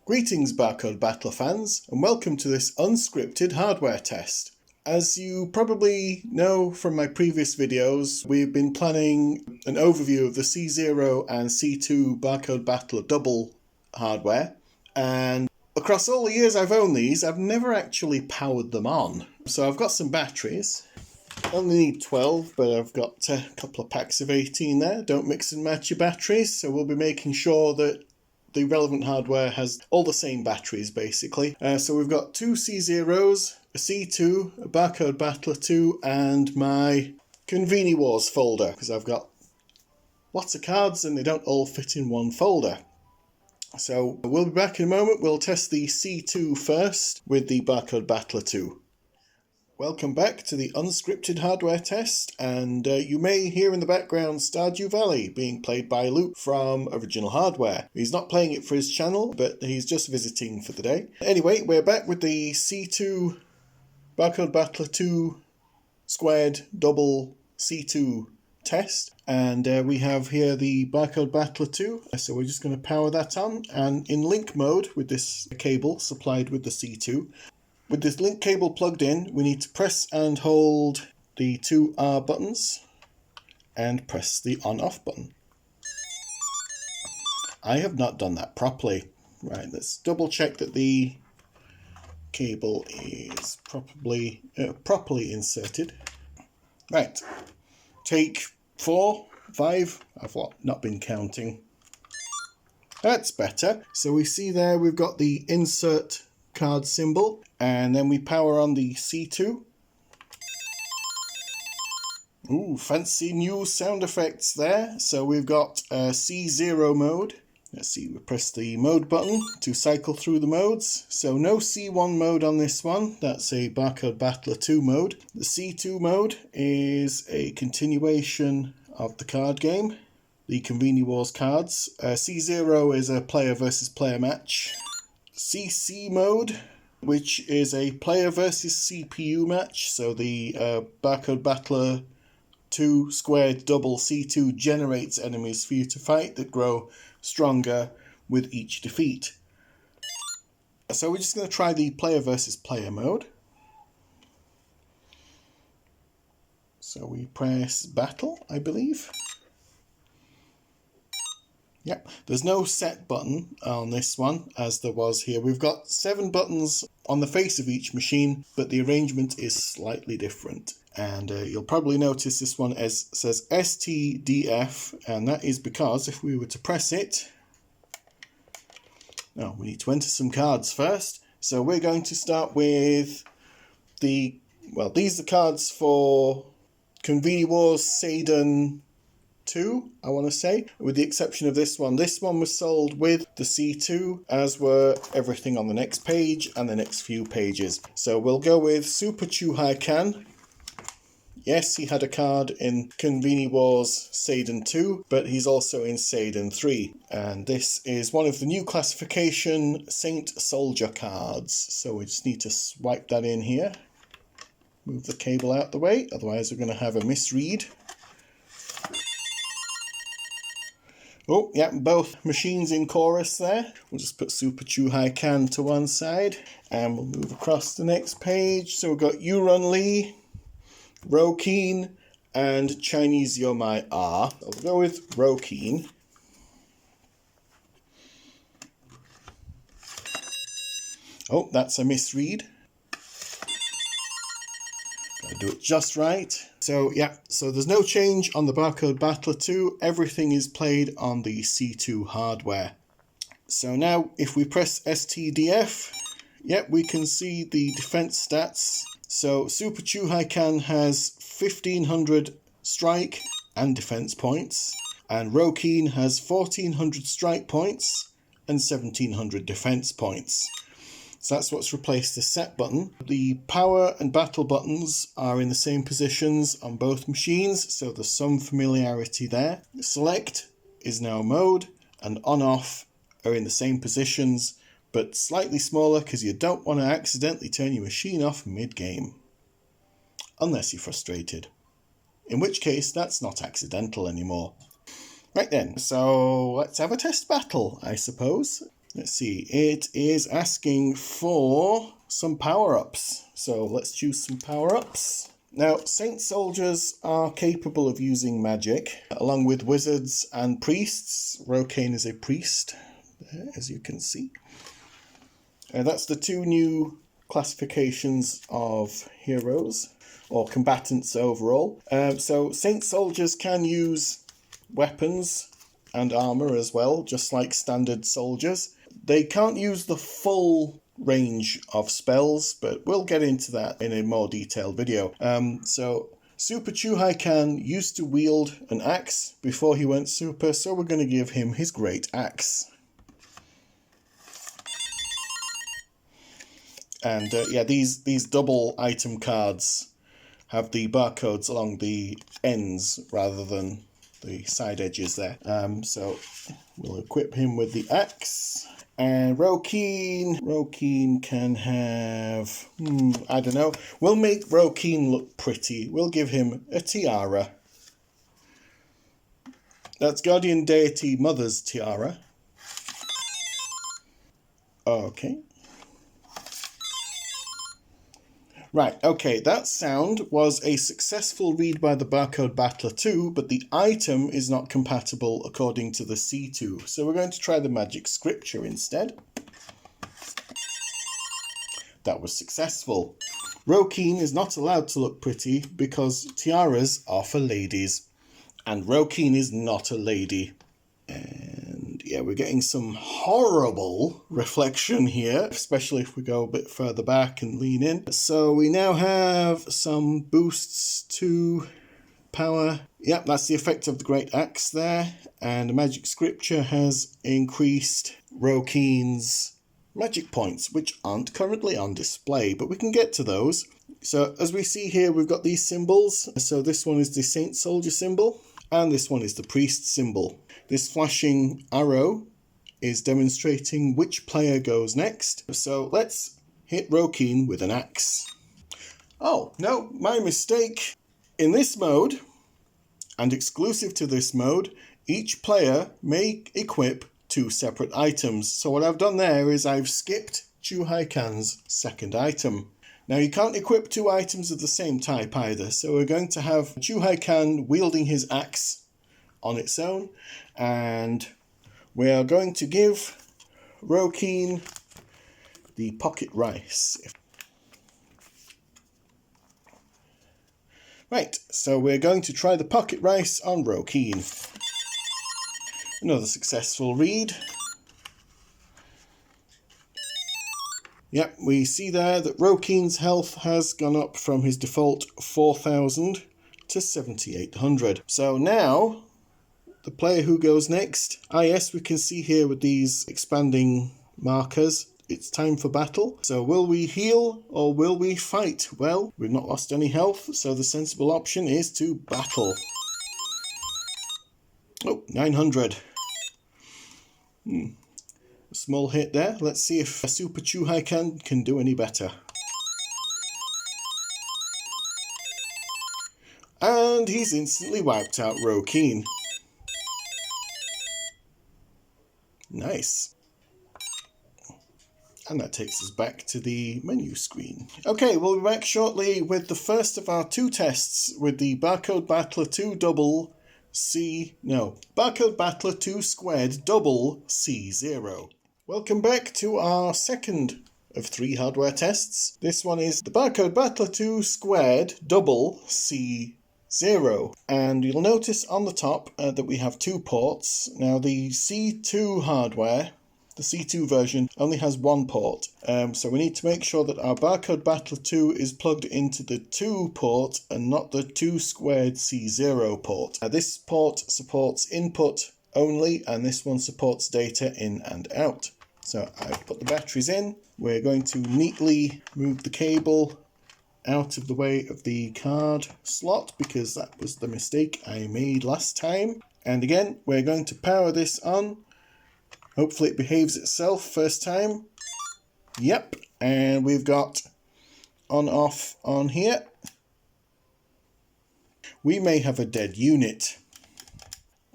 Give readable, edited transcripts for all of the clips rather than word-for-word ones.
Greetings Barcode Battler fans, and welcome to this unscripted hardware test. As you probably know from my previous videos, we've been planning an overview of the C0 and C2 Barcode Battler double hardware, and across all the years I've owned these, I've never actually powered them on. So I've got some batteries. I only need 12, but I've got a couple of packs of 18 there. Don't mix and match your batteries, so we'll be making sure that the relevant hardware has all the same batteries, basically. So we've got two C0s, a C2, a Barcode Battler 2, and my Conveni Wars folder, because I've got lots of cards and they don't all fit in one folder. So we'll be back in a moment. We'll test the C2 first with the Barcode Battler 2. Welcome back to the unscripted hardware test, and you may hear in the background Stardew Valley being played by Luke from Original Hardware. He's not playing it for his channel, but he's just visiting for the day. Anyway, we're back with the C2 Barcode Battler 2 squared double C2 test, and we have here the Barcode Battler 2, so we're just going to power that on, and in link mode with this cable supplied with the C2. With this link cable plugged in, we need to press and hold the two R buttons and press the on-off button. I have not done that properly. Right, let's double check that the cable is properly inserted. Right, take 4, 5, I've not been counting. That's better. So we see there we've got the insert card symbol, and then we power on the C2. Ooh, fancy new sound effects there. So we've got C0 mode. Let's see, we press the mode button to cycle through the modes. So no C1 mode on this one, that's a Barcode Battler 2 mode. The C2 mode is a continuation of the card game, the Conveni Wars cards. C0 is a player versus player match. CC mode, which is a player versus CPU match, so the Barcode Battler 2 squared double C2 generates enemies for you to fight that grow stronger with each defeat. So we're just going to try the player versus player mode. So we press battle, I believe. Yep, there's no set button on this one as there was here. We've got 7 buttons on the face of each machine, but the arrangement is slightly different. And you'll probably notice this one says STDF, and that is because if we were to press it... No, we need to enter some cards first. So we're going to start with the... Well, these are the cards for Conveni Wars Seidan 2, I want to say, with the exception of this one. This one was sold with the C2, as were everything on the next page and the next few pages. So we'll go with Super II². Yes, he had a card in Conveni Wars Seidan 2, but he's also in Seidan 3. And this is one of the new classification Saint Soldier cards. So we just need to swipe that in here. Move the cable out the way, otherwise we're going to have a misread. Oh, yeah, both machines in chorus there. We'll just put Super II² to one side, and we'll move across the next page. So we've got Yurun Lee, Rokeen, and Chinese Yomai R. So we'll go with Rokeen. Oh, that's a misread. Gotta do it just right. So yeah, so there's no change on the Barcode Battler 2. Everything is played on the C2 hardware. So now if we press STDF, yep, we can see the defense stats. So Super II² has 1500 strike and defense points, and Rokeen has 1400 strike points and 1700 defense points. So that's what's replaced the set button. The power and battle buttons are in the same positions on both machines, so there's some familiarity there. Select is now mode, and on-off are in the same positions, but slightly smaller because you don't want to accidentally turn your machine off mid-game. Unless you're frustrated. In which case, that's not accidental anymore. Right then, so let's have a test battle, I suppose. Let's see, it is asking for some power-ups. So let's choose some power-ups. Now, Saint Soldiers are capable of using magic, along with wizards and priests. Rokane is a priest, as you can see. That's the two new classifications of heroes, or combatants overall. So Saint Soldiers can use weapons and armour as well, just like standard soldiers. They can't use the full range of spells, but we'll get into that in a more detailed video. So Super Chuhaikan used to wield an axe before he went super, so we're going to give him his great axe. And yeah, these double item cards have the barcodes along the ends rather than the side edges there. So we'll equip him with the axe. And Rokane can have, I don't know. We'll make Rokane look pretty. We'll give him a tiara. That's Guardian Deity Mother's tiara. Okay. Right, okay, that sound was a successful read by the Barcode Battler 2, but the item is not compatible according to the C2. So we're going to try the magic scripture instead. That was successful. Rokane is not allowed to look pretty because tiaras are for ladies. And Rokane is not a lady. And yeah, we're getting some horrible reflection here, especially if we go a bit further back and lean in. So we now have some boosts to power. Yep, that's the effect of the Great Axe there. And the magic scripture has increased Rokane's magic points, which aren't currently on display, but we can get to those. So as we see here, we've got these symbols. So this one is the Saint Soldier symbol, and this one is the Priest symbol. This flashing arrow is demonstrating which player goes next. So let's hit Rokane with an axe. Oh, no, my mistake. In this mode, and exclusive to this mode, each player may equip two separate items. So what I've done there is I've skipped Chuhaikan's second item. Now you can't equip two items of the same type either, so we're going to have Chuhaikan wielding his axe on its own, and we are going to give Rokane the pocket rice. Right, so we're going to try the pocket rice on Rokane. Another successful read. Yep, we see there that Rokane's health has gone up from his default 4,000 to 7,800. So now, the player who goes next, yes, we can see here with these expanding markers, it's time for battle. So will we heal or will we fight? Well, we've not lost any health, so the sensible option is to battle. Oh, 900. A small hit there. Let's see if Super Chuhaikan can do any better. And he's instantly wiped out Rokane. Nice. And that takes us back to the menu screen. Okay, we'll be back shortly with the first of our two tests with the Barcode Battler 2 Barcode Battler 2² double C0. Welcome back to our second of 3 hardware tests. This one is the Barcode Battler 2² double C0. And you'll notice on the top that we have 2 ports. Now the C2 hardware, the C2 version, only has 1 port. So we need to make sure that our Barcode Battler 2 is plugged into the 2 port and not the 2² C0 port. This port supports input only, and this one supports data in and out. So I've put the batteries in. We're going to neatly move the cable out of the way of the card slot because that was the mistake I made last time. And again, we're going to power this on. Hopefully it behaves itself first time. Yep, and we've got on off on here. We may have a dead unit.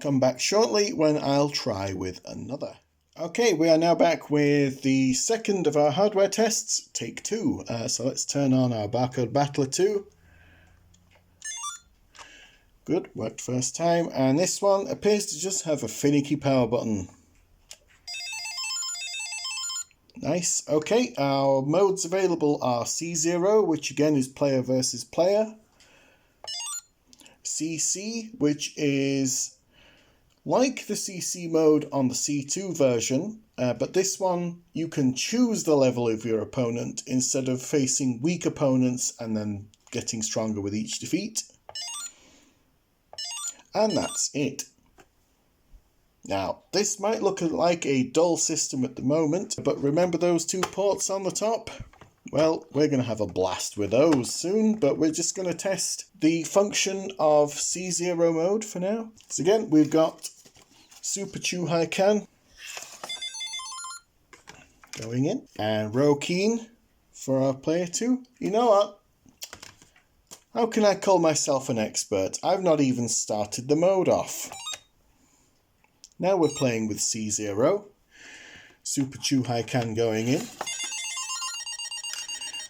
Come back shortly when I'll try with another. Okay, we are now back with the second of our hardware tests, take two. So let's turn on our Barcode Battler 2. Good, worked first time. And this one appears to just have a finicky power button. Nice. Okay, our modes available are C0, which again is player versus player. CC, which is like the CC mode on the C2 version, but this one you can choose the level of your opponent instead of facing weak opponents and then getting stronger with each defeat. And that's it. Now, this might look like a dull system at the moment, but remember those two ports on the top? Well, we're going to have a blast with those soon, but we're just going to test the function of C0 mode for now. So again, we've got II² can going in, and Rokeen for our player 2. You know what? How can I call myself an expert? I've not even started the mode off. Now we're playing with C0. II² can going in.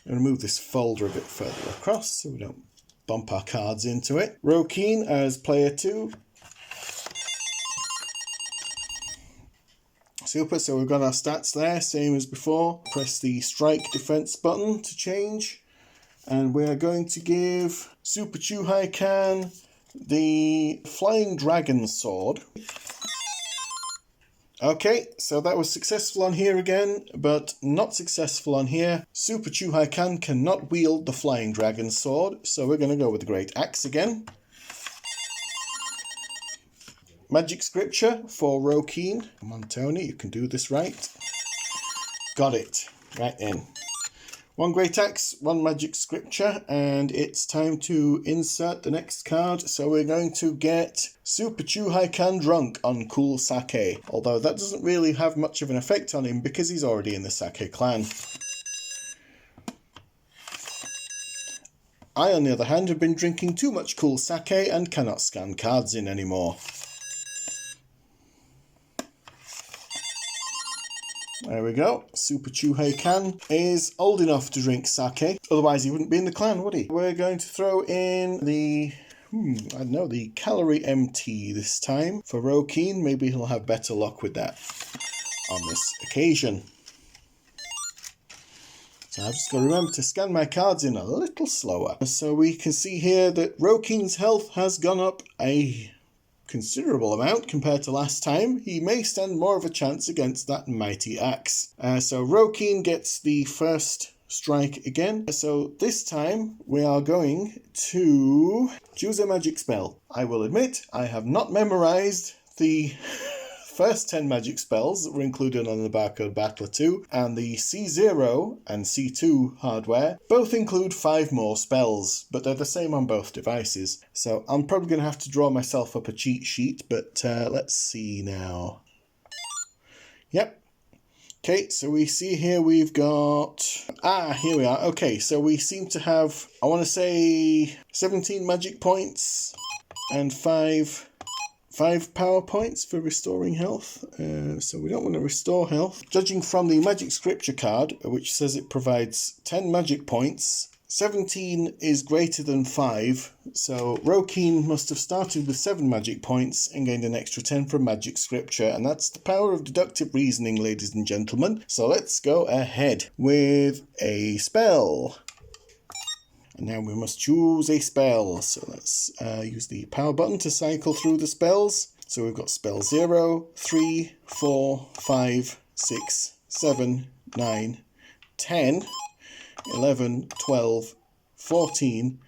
I'm going to move this folder a bit further across so we don't bump our cards into it. Rokeen as player 2. Super, so we've got our stats there, same as before. Press the strike defense button to change. And we're going to give II² can the Flying Dragon Sword. Okay, so that was successful on here again, but not successful on here. II² can cannot wield the Flying Dragon Sword, so we're going to go with the Great Axe again. Magic Scripture for Rokeen. Come on, Tony, you can do this right. Got it. Right in. One Great Axe, one Magic Scripture, and it's time to insert the next card. So we're going to get II² can drunk on Cool Sake, although that doesn't really have much of an effect on him because he's already in the Sake clan. I, on the other hand, have been drinking too much Cool Sake and cannot scan cards in anymore. There we go. II² can is old enough to drink sake. Otherwise he wouldn't be in the clan, would he? We're going to throw in the, I don't know, the Calorie MT this time for Rokeen. Maybe he'll have better luck with that on this occasion. So I've just got to remember to scan my cards in a little slower. So we can see here that Rokeen's health has gone up a considerable amount compared to last time. He may stand more of a chance against that mighty axe. So Rokeen gets the first strike again. So this time we are going to choose a magic spell. I will admit I have not memorized the first 10 magic spells that were included on the Barcode Battler 2, and the C0 and C2 hardware both include 5 more spells, but they're the same on both devices. So I'm probably going to have to draw myself up a cheat sheet, but let's see now. Yep. Okay, so we see here we've got... here we are. Okay, so we seem to have, I want to say, 17 magic points and 5 power points for restoring health. So we don't want to restore health. Judging from the Magic Scripture card, which says it provides 10 magic points, 17 is greater than 5. So Rokeen must have started with 7 magic points and gained an extra 10 from Magic Scripture. And that's the power of deductive reasoning, ladies and gentlemen. So let's go ahead with a spell. And now we must choose a spell. So let's use the power button to cycle through the spells. So we've got spell 0, 3, 4, 5, 6, 7, 9, 10, 11, 12, 14,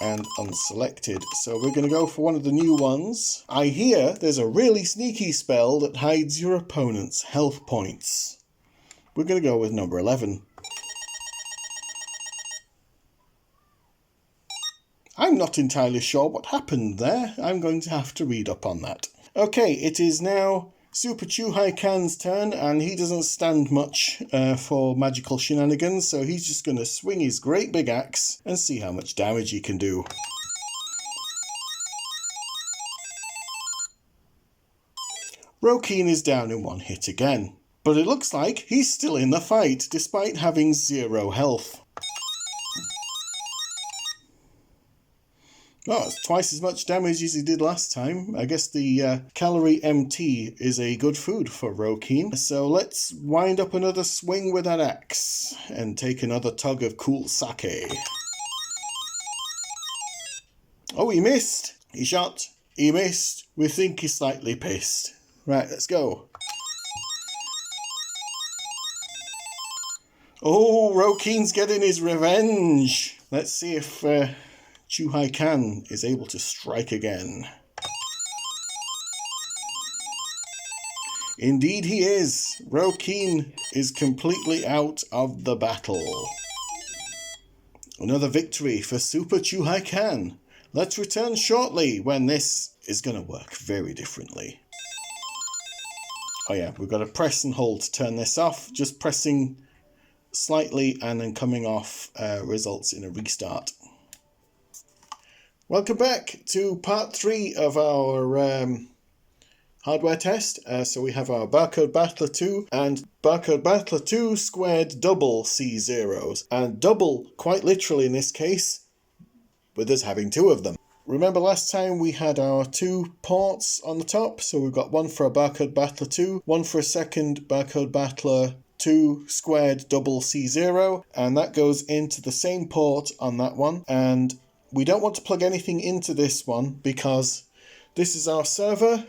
and unselected. So we're going to go for one of the new ones. I hear there's a really sneaky spell that hides your opponent's health points. We're going to go with number 11. I'm not entirely sure what happened there. I'm going to have to read up on that. Okay, it is now II² can's turn, and he doesn't stand much for magical shenanigans, so he's just going to swing his great big axe and see how much damage he can do. Rokeen is down in one hit again. But it looks like he's still in the fight, despite having 0 health. Oh, it's twice as much damage as he did last time. I guess the calorie MT is a good food for Rokeen. So let's wind up another swing with that axe and take another tug of cool sake. Oh, he missed. He shot. He missed. We think he's slightly pissed. Right, let's go. Oh, Rokeen's getting his revenge. Let's see if II² is able to strike again. Indeed he is. Rokeen is completely out of the battle. Another victory for Super II². Let's return shortly when this is going to work very differently. Oh yeah, we've got to press and hold to turn this off. Just pressing slightly and then coming off results in a restart. Welcome back to part 3 of our hardware test. So we have our Barcode Battler 2 and Barcode Battler 2 squared double C0s. And double, quite literally in this case, with us having 2 of them. Remember last time we had our 2 ports on the top, so we've got one for a Barcode Battler 2, one for a second Barcode Battler 2 squared double C0, and that goes into the same port on that one. And we don't want to plug anything into this one because this is our server,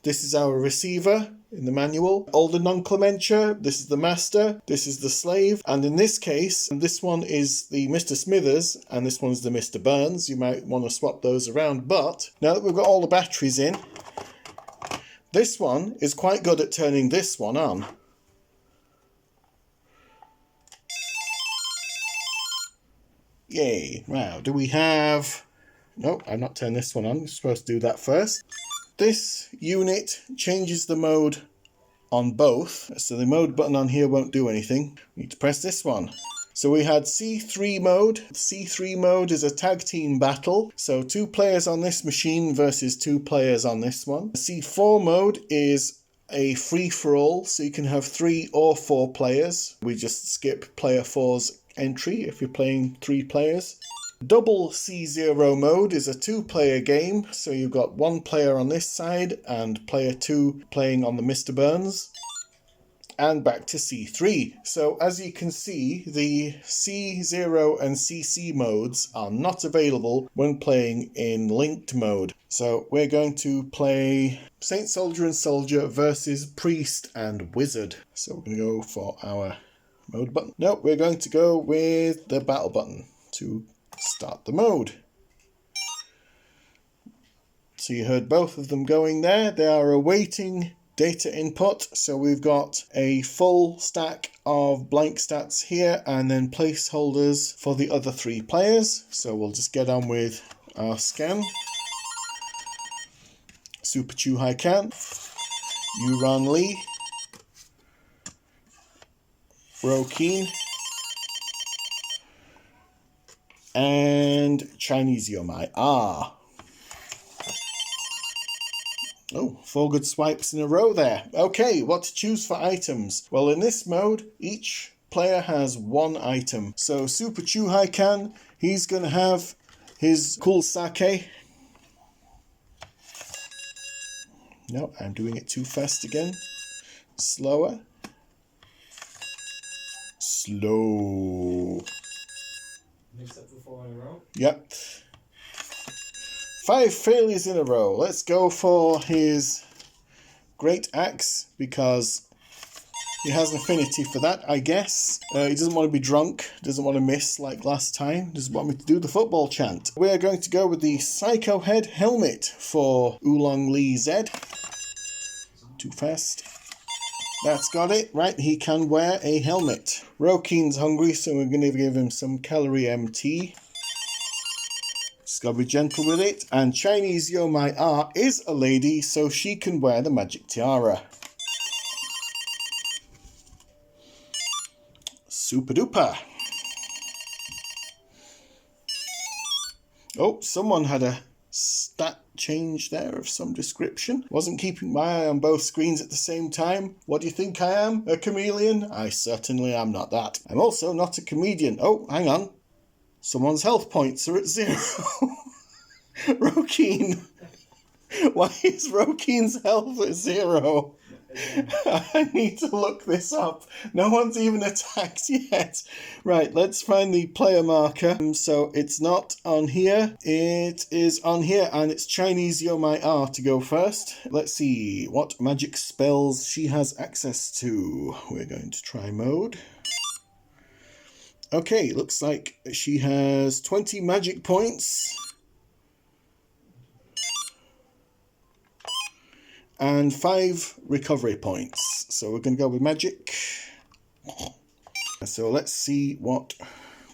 this is our receiver in the manual, older nomenclature, this is the master, this is the slave, and in this case, this one is the Mr. Smithers and this one's the Mr. Burns. You might want to swap those around, but now that we've got all the batteries in, this one is quite good at turning this one on. Yay. Wow, do we have... Nope, I've not turned this one on. You're supposed to do that first. This unit changes the mode on both. So the mode button on here won't do anything. We need to press this one. So we had C3 mode. C3 mode is a tag team battle. So 2 players on this machine versus 2 players on this one. C4 mode is a free-for-all. So you can have 3 or 4 players. We just skip player 4's entry if you're playing 3 players. Double C0 mode is a 2-player game, so you've got 1 player on this side and player 2 playing on the Mr. Burns. And back to C3. So as you can see, the C0 and CC modes are not available when playing in linked mode. So we're going to play Saint Soldier and Soldier versus Priest and Wizard. So we're going to go for our mode button. No, we're going to go with the battle button to start the mode. So you heard both of them going there. They are awaiting data input. So we've got a full stack of blank stats here and then placeholders for the other 3 players. So we'll just get on with our scan. Super II², Yuran Lee, Rokeen, and Chinese Yomai. Ah. Oh, 4 good swipes in a row there. Okay, what to choose for items? Well, in this mode, each player has 1 item. So Super II², he's going to have his cool sake. No, I'm doing it too fast again. Slower. Slow. Mix up for 4 in a row? Yep. 5 failures in a row. Let's go for his great axe because he has an affinity for that, I guess. He doesn't want to be drunk, doesn't want to miss like last time, doesn't want me to do the football chant. We are going to go with the Psycho Head helmet for Oolong Lee Z. Too fast. That's got it. Right, he can wear a helmet. Rokeen's hungry, so we're going to give him some calorie MT. Just got to be gentle with it. And Chinese Yomai R is a lady, so she can wear the magic tiara. Super duper. Oh, someone had a stat change there of some description. Wasn't keeping my eye on both screens at the same time. What do you think I am? A chameleon? I certainly am not that. I'm also not a comedian. Oh, hang on. Someone's health points are at 0. Rokeen. Why is Rokeen's health at 0? I need to look this up. No one's even attacked yet. Right, let's find the player marker. So it's not on here. It is on here, and it's Chinese Yo My R to go first. Let's see what magic spells she has access to. We're going to try mode. Okay, looks like she has 20 magic points. And 5 recovery points. So we're going to go with magic. So let's see what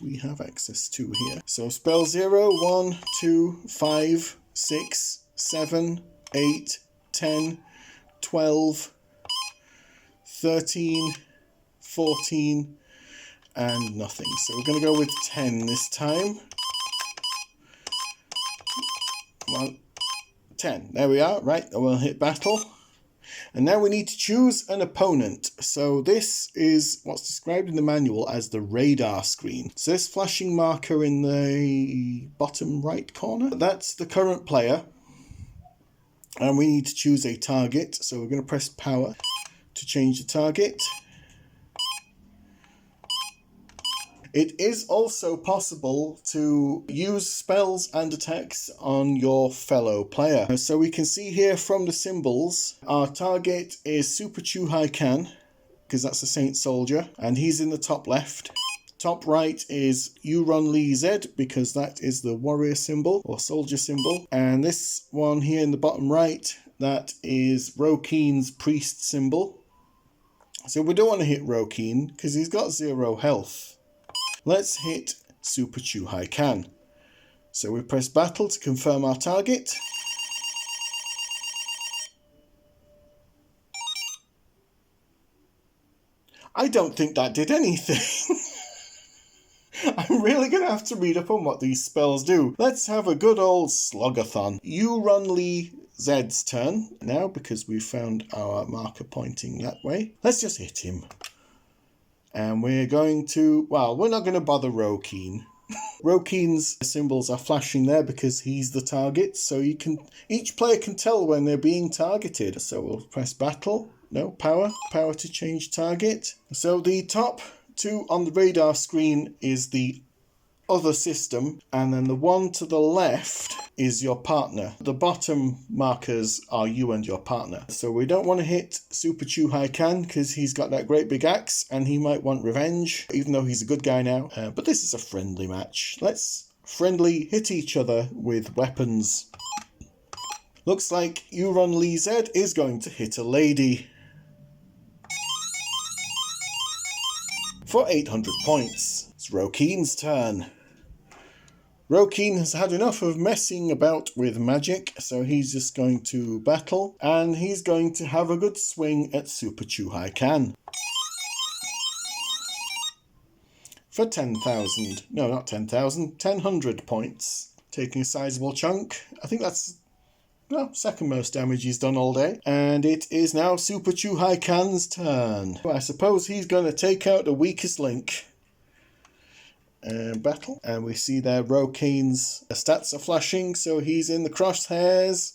we have access to here. So spell 0, 1, 2, 5, 6, 7, 8, 10, 12, 13, 14, and nothing. So we're going to go with 10 this time. Come on. 10. There we are. Right, we'll hit battle. And now we need to choose an opponent. So this is what's described in the manual as the radar screen. So this flashing marker in the bottom right corner, that's the current player. And we need to choose a target. So we're going to press power to change the target. It is also possible to use spells and attacks on your fellow player. So we can see here from the symbols, our target is II² Can, because that's a Saint Soldier, and he's in the top left. Top right is II², because that is the warrior symbol, or soldier symbol. And this one here in the bottom right, that is Rokeen's priest symbol. So we don't want to hit Rokeen, because he's got 0 health. Let's hit II² Can. So we press battle to confirm our target. I don't think that did anything. I'm really going to have to read up on what these spells do. Let's have a good old slogathon. II²'s turn now, because we've found our marker pointing that way. Let's just hit him. And we're going to, well, we're not going to bother Rokeen. Rokeen's symbols are flashing there because he's the target. So each player can tell when they're being targeted. So we'll press battle. No, power to change target. So the top 2 on the radar screen is the other system, and then the one to the left is your partner. The bottom markers are you and your partner. So we don't want to hit II² Can because he's got that great big axe and he might want revenge, even though he's a good guy now. But this is a friendly match. Let's friendly hit each other with weapons. Looks like II² is going to hit a lady for 800 points. It's Rokeen's turn. Rokeen has had enough of messing about with magic, so he's just going to battle, and he's going to have a good swing at II² Can. For 10,000. No, not 10,000. 1,000 points. Taking a sizable chunk. I think that's second most damage he's done all day. And it is now II² Can's turn. I suppose he's going to take out the weakest link. Battle, and we see there Rokeen's stats are flashing, so he's in the crosshairs,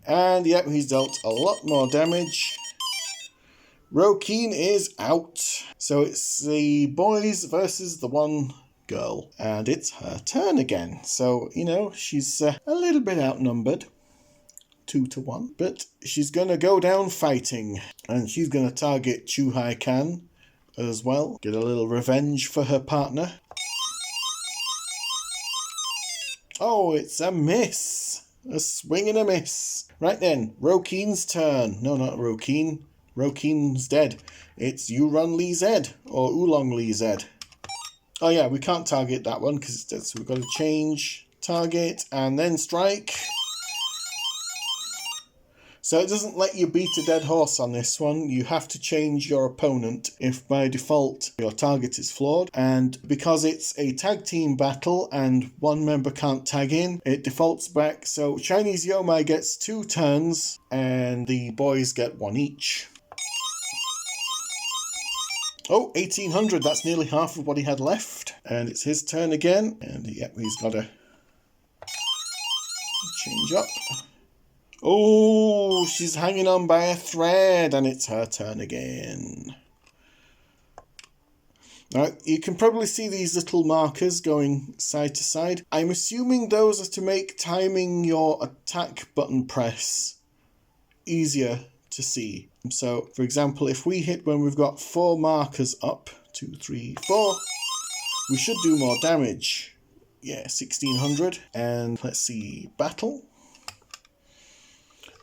and yep, he's dealt a lot more damage. Rokeen is out, so it's the boys versus the one girl, and it's her turn again. So she's a little bit outnumbered, 2 to 1, but she's gonna go down fighting, and she's gonna target II² Can as well. Get a little revenge for her partner. Oh, it's a miss. A swing and a miss. Right then, Rokeen's turn. No, not Rokeen. Rokeen's dead. It's II², or Oolong-Z. Oh yeah, we can't target that one because it's dead, so we've got to change target and then strike. So it doesn't let you beat a dead horse on this one. You have to change your opponent if by default your target is flawed. And because it's a tag team battle and one member can't tag in, it defaults back. So Chinese Yomai gets 2 turns and the boys get 1 each. Oh, 1800, that's nearly half of what he had left. And it's his turn again. And yep, he's got to change up. Oh, she's hanging on by a thread, and it's her turn again. Now, you can probably see these little markers going side to side. I'm assuming those are to make timing your attack button press easier to see. So, for example, if we hit when we've got 4 markers up, 2, 3, 4, we should do more damage. Yeah, 1600. And let's see, battle.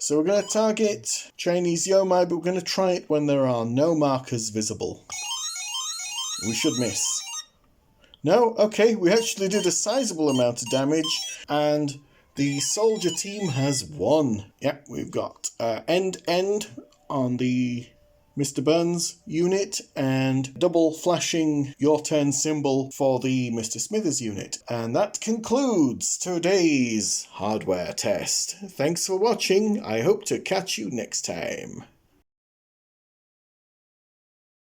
So we're going to target Chinese Yomai, but we're going to try it when there are no markers visible. We should miss. No? Okay, we actually did a sizable amount of damage, and the soldier team has won. Yep, we've got end on the Mr. Burns unit, and double flashing your turn symbol for the Mr. Smithers unit. And that concludes today's hardware test. Thanks for watching. I hope to catch you next time.